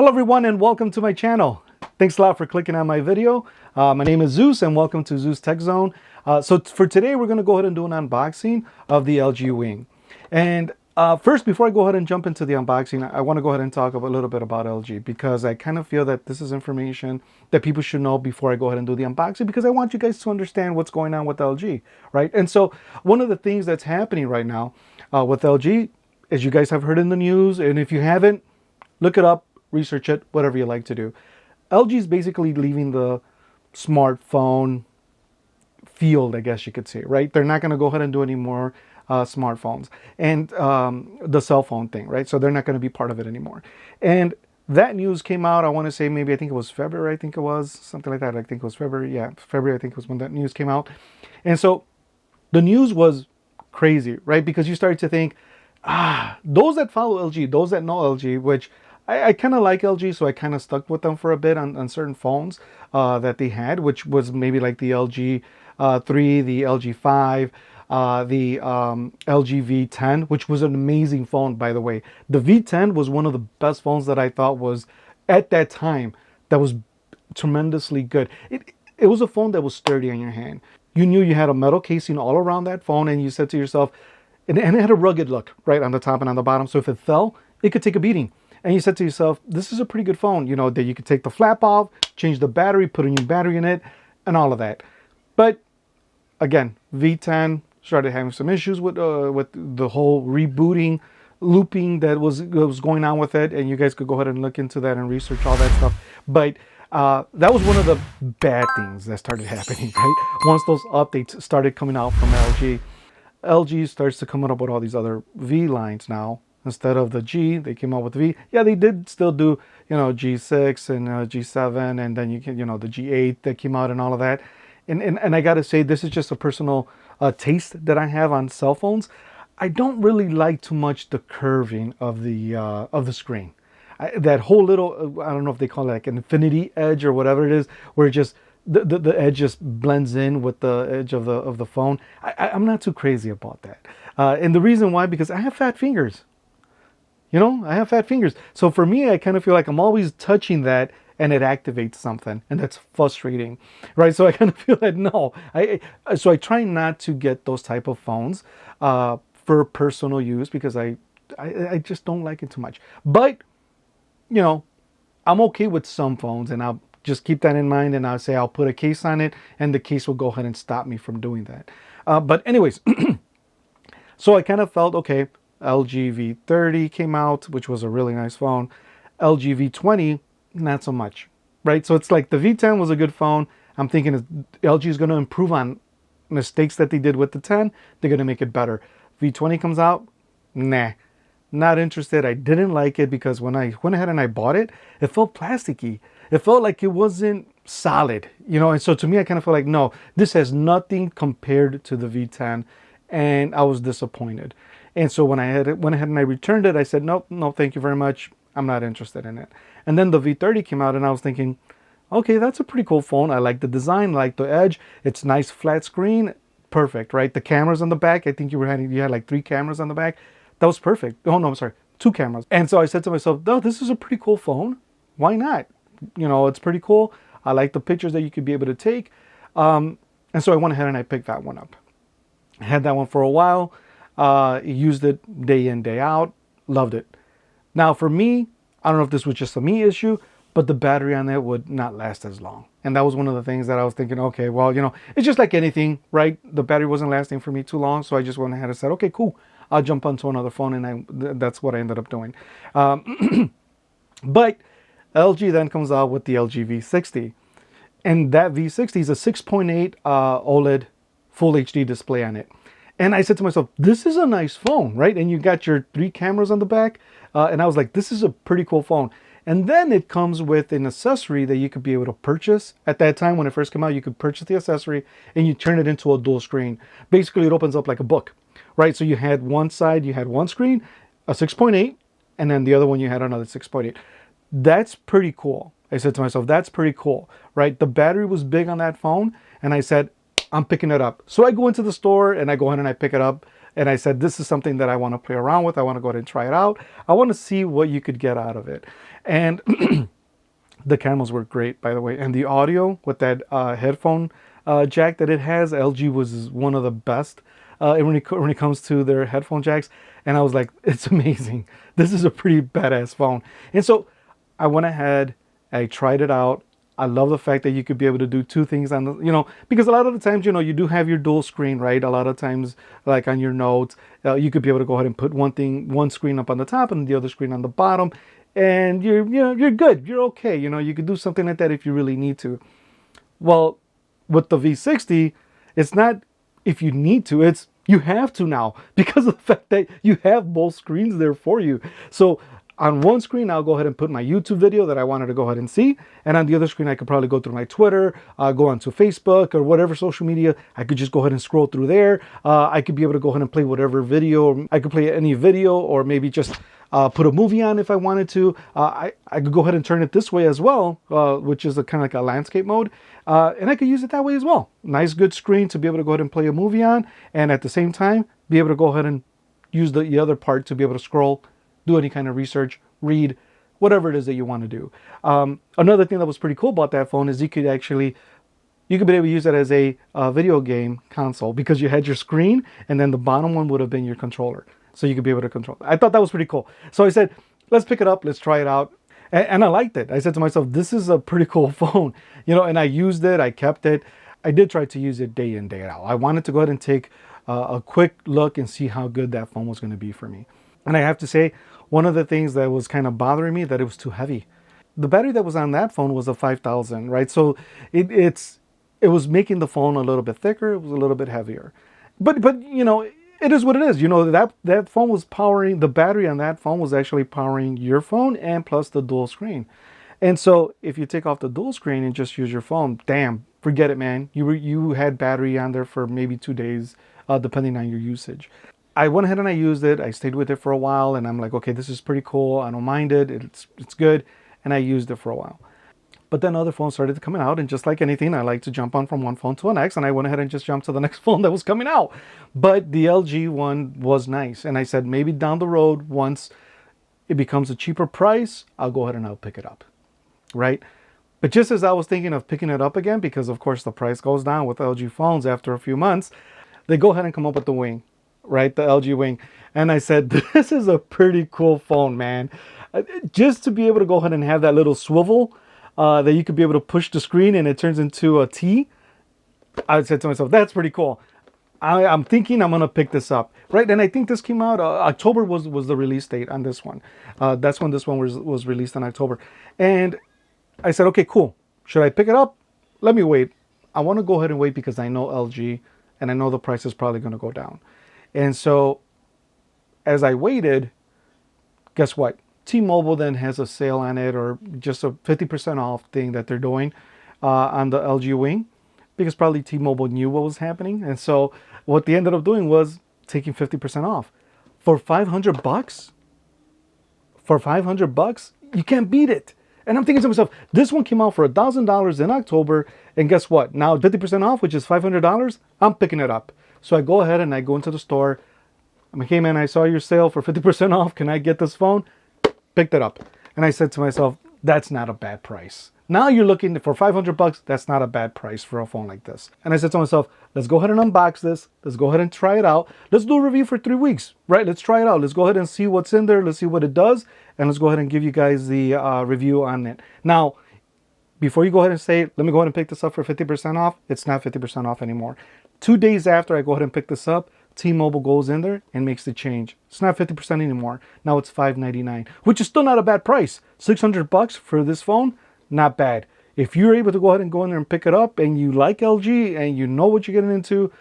Hello everyone and welcome to my channel. Thanks a lot for clicking on my video. My name is Zeus and welcome to Zeus Tech Zone. So for today we're going to go ahead and do an unboxing of the LG Wing. And first, before I go ahead and jump into the unboxing, I want to go ahead and talk a little bit about LG because I kind of feel that this is information that people should know before I go ahead and do the unboxing, because I want you guys to understand what's going on with LG, right? And so one of the things that's happening right now with LG, as you guys have heard in the news, and if you haven't, look it up, research it, whatever you like to do. LG is basically leaving the smartphone field, I guess you could say, right? They're not going to go ahead and do any more smartphones and the cell phone thing, right? So they're not going to be part of it anymore. And that news came out, I want to say maybe, I think it was February, I think it was, something like that. I think it was February. Yeah, February, I think was when that news came out. And so the news was crazy, right? Because you started to think, those that follow LG, those that know LG, which I kind of like LG, so I kind of stuck with them for a bit on certain phones that they had, which was maybe like the LG 3, the LG 5, the LG V10, which was an amazing phone, by the way. The V10 was one of the best phones that I thought was, at that time, that was tremendously good. It was a phone that was sturdy on your hand. You knew you had a metal casing all around that phone, and you said to yourself, and it had a rugged look, right, on the top and on the bottom, so if it fell, it could take a beating. And you said to yourself, this is a pretty good phone, you know, that you could take the flap off, change the battery, put a new battery in it, and all of that. But again, V10 started having some issues with the whole rebooting, looping that was going on with it. And you guys could go ahead and look into that and research all that stuff. But that was one of the bad things that started happening, right? Once those updates started coming out from LG, LG starts to come up with all these other V lines now. Instead of the G, they came out with V. Yeah, they did still do, you know, G6 and G7, and then you can, you know, the G8 that came out and all of that. And I got to say, this is just a personal taste that I have on cell phones. I don't really like too much the curving of the screen. That whole little, I don't know if they call it like an infinity edge or whatever it is, where it just the edge just blends in with the edge of the phone. I'm not too crazy about that. And the reason why, because I have fat fingers. You know, I have fat fingers. So for me, I kind of feel like I'm always touching that and it activates something. And that's frustrating, right? So I kind of feel like, no. So I try not to get those type of phones for personal use, because I just don't like it too much. But, you know, I'm okay with some phones, and I'll just keep that in mind, and I'll say I'll put a case on it, and the case will go ahead and stop me from doing that. But anyways, so I kind of felt, okay, LG V30 came out, which was a really nice phone. LG V20, not so much, right? So it's like the V10 was a good phone. I'm thinking LG is going to improve on mistakes that they did with the 10. They're going to make it better. V20 comes out, nah, not interested. I didn't like it because when I went ahead and I bought it, it felt plasticky. It felt like it wasn't solid, you know? And so to me, I kind of felt like, no, this has nothing compared to the V10. And I was disappointed. And so when I went ahead and I returned it, I said, nope, no, thank you very much. I'm not interested in it. And then the V30 came out, and I was thinking, okay, that's a pretty cool phone. I like the design, I like the edge. It's nice flat screen, perfect, right? The cameras on the back, I think you had like 3 cameras on the back. That was perfect. Oh no, I'm sorry, 2 cameras. And so I said to myself, no, this is a pretty cool phone. Why not? You know, it's pretty cool. I like the pictures that you could be able to take. And so I went ahead and I picked that one up. I had that one for a while. Used it day in, day out. Loved it. Now for me, I don't know if this was just a me issue, but the battery on it would not last as long. And that was one of the things that I was thinking, okay, well, you know, it's just like anything, right? The battery wasn't lasting for me too long. So I just went ahead and said, okay, cool. I'll jump onto another phone. And that's what I ended up doing. But LG then comes out with the LG V60. And that V60 is a 6.8 OLED Full HD display on it. And I said to myself, this is a nice phone, right? And you got your 3 cameras on the back. And I was like, this is a pretty cool phone. And then it comes with an accessory that you could be able to purchase. At that time, when it first came out, you could purchase the accessory and you turn it into a dual screen. Basically, it opens up like a book, right? So you had one side, you had one screen, a 6.8, and then the other one, you had another 6.8. That's pretty cool. I said to myself, that's pretty cool, right? The battery was big on that phone. And I said, I'm picking it up. So I go into the store and I go ahead and I pick it up. And I said, this is something that I want to play around with. I want to go ahead and try it out. I want to see what you could get out of it. And the cameras were great, by the way. And the audio with that headphone jack that it has, LG was one of the best when it comes to their headphone jacks. And I was like, it's amazing. This is a pretty badass phone. And so I went ahead, I tried it out. I love the fact that you could be able to do two things on the, because a lot of the times, you do have your dual screen, right? A lot of times, like on your notes, you could be able to go ahead and put one screen up on the top and the other screen on the bottom, and you're good. You're okay. You could do something like that if you really need to. Well, with the V60, it's not if you need to, it's you have to now, because of the fact that you have both screens there for you. So on one screen, I'll go ahead and put my YouTube video that I wanted to go ahead and see. And on the other screen, I could probably go through my Twitter, go onto Facebook or whatever social media. I could just go ahead and scroll through there. I could be able to go ahead and play whatever video. I could play any video, or maybe just put a movie on if I wanted to. I could go ahead and turn it this way as well, which is kind of like a landscape mode. And I could use it that way as well. Nice, good screen to be able to go ahead and play a movie on. And at the same time, be able to go ahead and use the other part to be able to scroll, do any kind of research, read, whatever it is that you want to do. Another thing that was pretty cool about that phone is you could be able to use it as a video game console, because you had your screen and then the bottom one would have been your controller. So you could be able to control it. I thought that was pretty cool. So I said, let's pick it up, let's try it out. And I liked it. I said to myself, this is a pretty cool phone. And I used it, I kept it. I did try to use it day in, day out. I wanted to go ahead and take a quick look and see how good that phone was going to be for me. And I have to say, one of the things that was kind of bothering me, that it was too heavy. The battery that was on that phone was a 5000, right? So it was making the phone a little bit thicker. It was a little bit heavier. But it is what it is. That phone was powering, the battery on that phone was actually powering your phone and plus the dual screen. And so if you take off the dual screen and just use your phone, damn, forget it, man. You had battery on there for maybe 2 days, depending on your usage. I went ahead and I used it. I stayed with it for a while, and I'm like, okay, this is pretty cool. I don't mind it. It's good. And I used it for a while. But then other phones started coming out, and just like anything, I like to jump on from one phone to the next, and I went ahead and just jumped to the next phone that was coming out. But the LG one was nice, and I said maybe down the road, once it becomes a cheaper price, I'll go ahead and I'll pick it up, right? But just as I was thinking of picking it up again, because of course the price goes down with LG phones after a few months, they go ahead and come up with the Wing. Right, the LG Wing. And I said, this is a pretty cool phone, man. Just to be able to go ahead and have that little swivel that you could be able to push the screen and it turns into a T. I said to myself, that's pretty cool. I'm thinking I'm going to pick this up. Right, and I think this came out, October was the release date on this one. That's when this one was released in October. And I said, okay, cool. Should I pick it up? Let me wait. I want to go ahead and wait because I know LG and I know the price is probably going to go down. And so as I waited, guess what? T-Mobile then has a sale on it, or just a 50% off thing that they're doing on the LG Wing, because probably T-Mobile knew what was happening. And so what they ended up doing was taking 50% off. For $500? For $500, you can't beat it. And I'm thinking to myself, this one came out for $1,000 in October, and guess what? Now 50% off, which is $500, I'm picking it up. So I go ahead and I go into the store. I'm like, hey man, I saw your sale for 50% off. Can I get this phone? Picked it up. And I said to myself, that's not a bad price. Now you're looking for $500. That's not a bad price for a phone like this. And I said to myself, let's go ahead and unbox this. Let's go ahead and try it out. Let's do a review for 3 weeks, right? Let's try it out. Let's go ahead and see what's in there. Let's see what it does. And let's go ahead and give you guys the review on it. Now, before you go ahead and say, let me go ahead and pick this up for 50% off, it's not 50% off anymore. 2 days after I go ahead and pick this up, T-Mobile goes in there and makes the change. It's not 50% anymore. Now it's $599, which is still not a bad price. $600 for this phone, not bad. If you're able to go ahead and go in there and pick it up and you like LG and you know what you're getting into,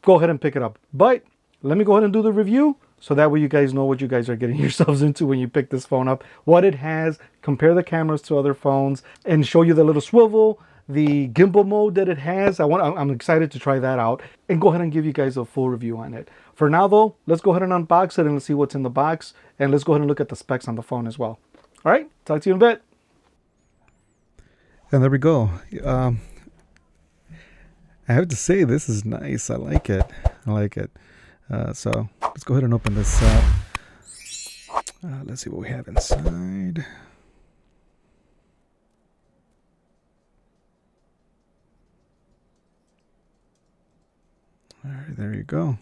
go ahead and pick it up. But let me go ahead and do the review so that way you guys know what you guys are getting yourselves into when you pick this phone up, what it has, compare the cameras to other phones, and show you the little swivel, the gimbal mode that it has. I'm excited to try that out and go ahead and give you guys a full review on it. For now though, let's go ahead and unbox it and let's see what's in the box, and let's go ahead and look at the specs on the phone as well. All right, talk to you in a bit. And there we go. I have to say, this is nice. I like it. So let's go ahead and open this up. Let's see what we have inside. All right, there you go.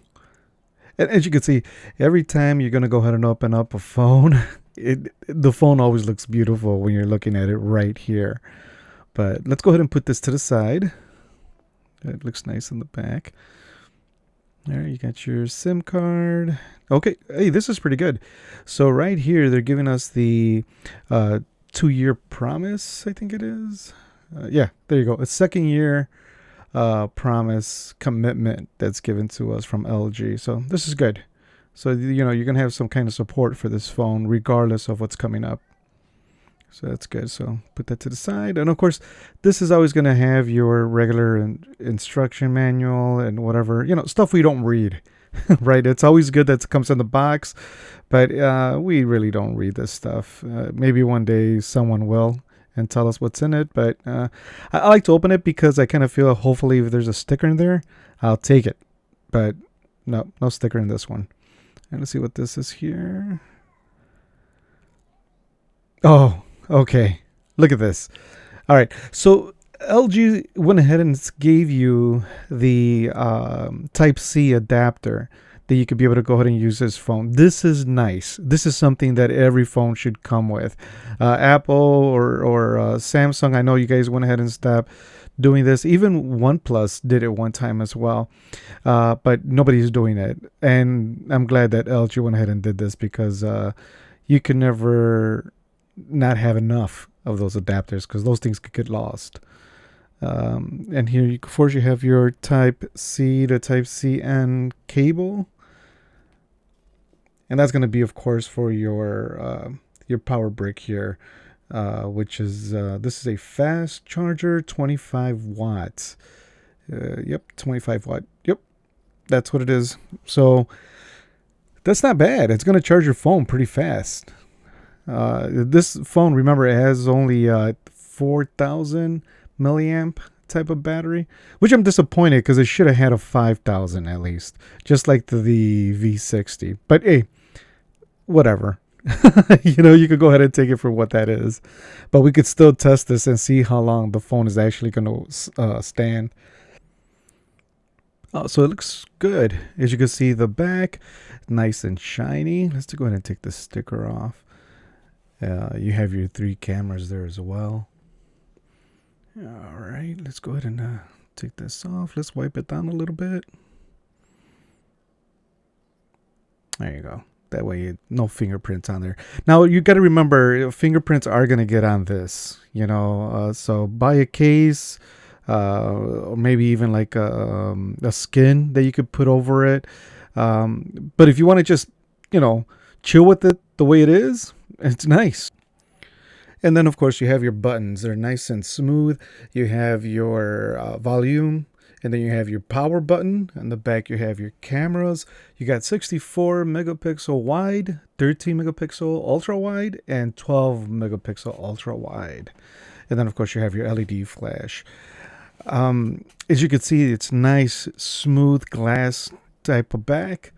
And as you can see, every time you're going to go ahead and open up a phone, the phone always looks beautiful when you're looking at it right here. But let's go ahead and put this to the side. It looks nice in the back. There, you got your SIM card. Okay, hey, this is pretty good. So right here, they're giving us the 2-year promise, I think it is. Yeah, there you go. A second year promise commitment that's given to us from LG. So this is good. So, you know, you're going to have some kind of support for this phone regardless of what's coming up. So that's good. So put that to the side. And of course, this is always going to have your regular instruction manual and whatever, you know, stuff we don't read, right? It's always good that it comes in the box, but we really don't read this stuff. Maybe one day someone will and tell us what's in it. But I like to open it because I kind of feel hopefully if there's a sticker in there, I'll take it. But no sticker in this one. And let's see what this is here. Oh, okay. Look at this. All right. So LG went ahead and gave you the Type-C adapter that you could be able to go ahead and use this phone. This is nice. This is something that every phone should come with. Apple or Samsung, I know you guys went ahead and stopped doing this. Even OnePlus did it one time as well, but nobody's doing it. And I'm glad that LG went ahead and did this because you can never not have enough of those adapters because those things could get lost. And here, of course, you have your Type-C to Type-C-N cable. And that's going to be, of course, for your power brick here, which is, this is a fast charger, 25 watts. Yep, 25 watt. Yep, that's what it is. So that's not bad. It's going to charge your phone pretty fast. This phone, remember, it has only 4,000 milliamp type of battery, which I'm disappointed because it should have had a 5,000 at least, just like the V60. But hey, whatever. You know, you could go ahead and take it for what that is, but we could still test this and see how long the phone is actually going to stand. So it looks good. As you can see, the back nice and shiny. Let's go ahead and take the sticker off. You have your 3 cameras there as well. All right, let's go ahead and take this off. Let's wipe it down a little bit. There you go. That way, no fingerprints on there. Now, you got to remember, fingerprints are going to get on this, you know. So buy a case, or maybe even like a skin that you could put over it. But if you want to just, you know, chill with it the way it is, it's nice. And then, of course, you have your buttons. They're nice and smooth. You have your volume, and then you have your power button. On the back, you have your cameras. You got 64 megapixel wide, 13 megapixel ultra wide, and 12 megapixel ultra wide. And then, of course, you have your LED flash. As you can see, it's nice, smooth glass type of back.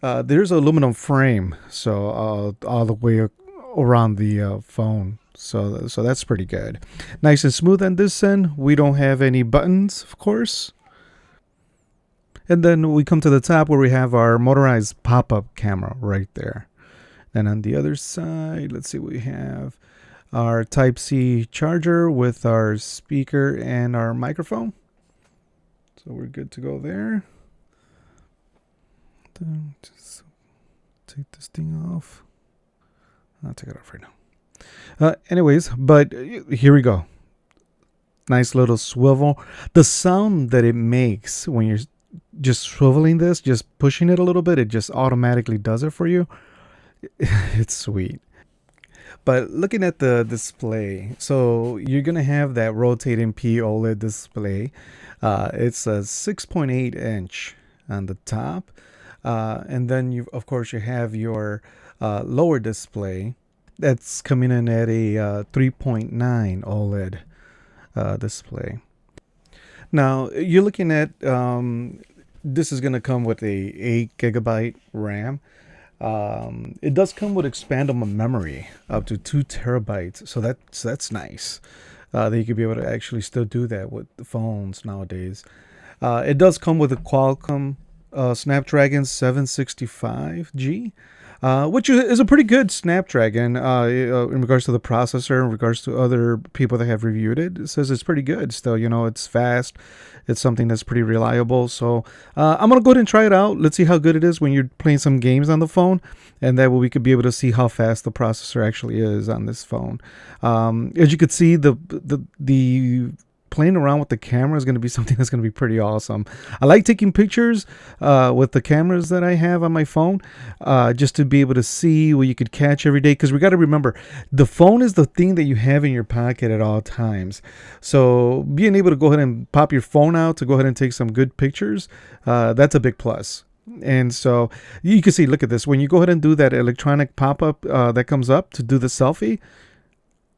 There's an aluminum frame, so all the way around the phone, so that's pretty good. Nice and smooth on this end. We don't have any buttons, of course. And then we come to the top where we have our motorized pop-up camera right there. Then on the other side, let's see what we have. Our Type-C charger with our speaker and our microphone. So we're good to go there. Then just take this thing off. I'll take it off right now. Anyways, but here we go. Nice little swivel. The sound that it makes when you're just swiveling this, just pushing it a little bit, it just automatically does it for you. It's sweet. But looking at the display, so you're going to have that rotating P OLED display. It's a 6.8 inch on the top. And then, of course, you have your lower display that's coming in at a 3.9 OLED display. Now, you're looking at this is going to come with a 8 GB RAM. It does come with expandable memory up to 2 TB, so that's nice. That you could be able to actually still do that with the phones nowadays. It does come with a Qualcomm Snapdragon 765G, which is a pretty good Snapdragon in regards to the processor, in regards to other people that have reviewed it. It says it's pretty good still. You know, it's fast. It's something that's pretty reliable. So I'm going to go ahead and try it out. Let's see how good it is when you're playing some games on the phone. And that way we could be able to see how fast the processor actually is on this phone. As you could see, the playing around with the camera is going to be something that's going to be pretty awesome. I like taking pictures with the cameras that I have on my phone, just to be able to see what you could catch every day. Because we got to remember, the phone is the thing that you have in your pocket at all times. So being able to go ahead and pop your phone out to go ahead and take some good pictures, that's a big plus. And so you can see, look at this. When you go ahead and do that electronic pop-up that comes up to do the selfie,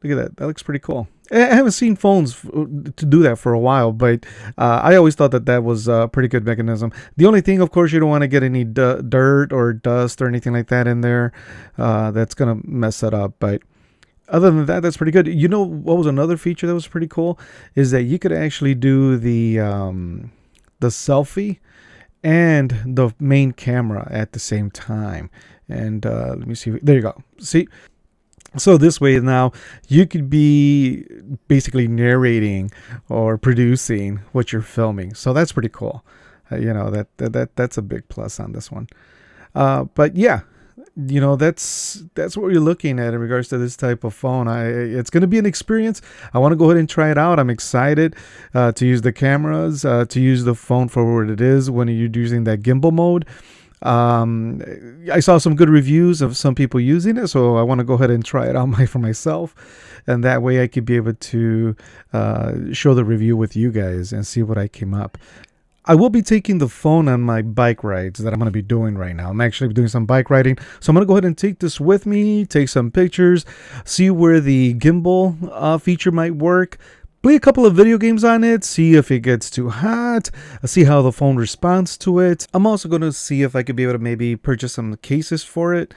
look at that. That looks pretty cool. I haven't seen phones to do that for a while, but I always thought that was a pretty good mechanism. The only thing, of course, you don't want to get any dirt or dust or anything like that in there. That's going to mess it up. But other than that, that's pretty good. You know what was another feature that was pretty cool? Is that you could actually do the selfie and the main camera at the same time. And let me see. There you go. See? So this way now you could be basically narrating or producing what you're filming. So that's pretty cool. You know, that's a big plus on this one. But yeah, you know, that's what you're looking at in regards to this type of phone. It's going to be an experience. I want to go ahead and try it out. I'm excited to use the cameras, to use the phone for what it is when you're using that gimbal mode. I saw some good reviews of some people using it, so I want to go ahead and try it out for myself, and that way I could be able to show the review with you guys and see what I came up. I will be taking the phone on my bike rides that I'm going to be doing right now. I'm actually doing some bike riding, so I'm going to go ahead and take this with me, take some pictures, see where the gimbal feature might work. Play a couple of video games on it, see if it gets too hot, see how the phone responds to it. I'm also going to see if I could be able to maybe purchase some cases for it.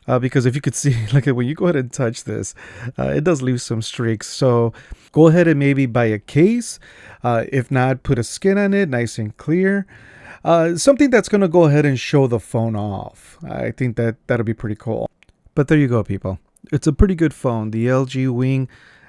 Because if you could see, like when you go ahead and touch this, it does leave some streaks. So go ahead and maybe buy a case. If not, put a skin on it, nice and clear. Something that's going to go ahead and show the phone off. I think that'll be pretty cool. But there you go, people. It's a pretty good phone. The LG Wing.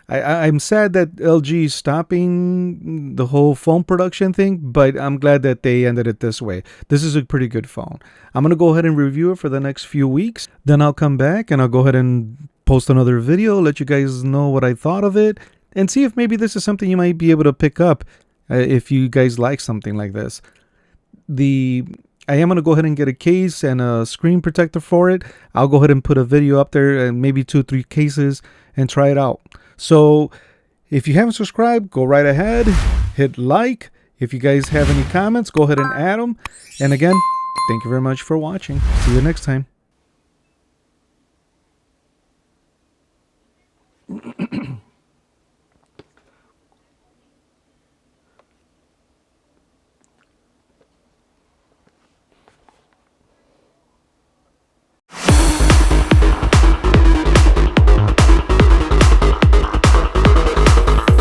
I'm sad that LG is stopping the whole phone production thing, but I'm glad that they ended it this way. This is a pretty good phone. I'm going to go ahead and review it for the next few weeks. Then I'll come back and I'll go ahead and post another video, let you guys know what I thought of it, and see if maybe this is something you might be able to pick up if you guys like something like this. I am going to go ahead and get a case and a screen protector for it. I'll go ahead and put a video up there and maybe 2 or 3 cases and try it out. So if you haven't subscribed, go right ahead, hit like. If you guys have any comments, go ahead and add them. And again, thank you very much for watching. See you next time.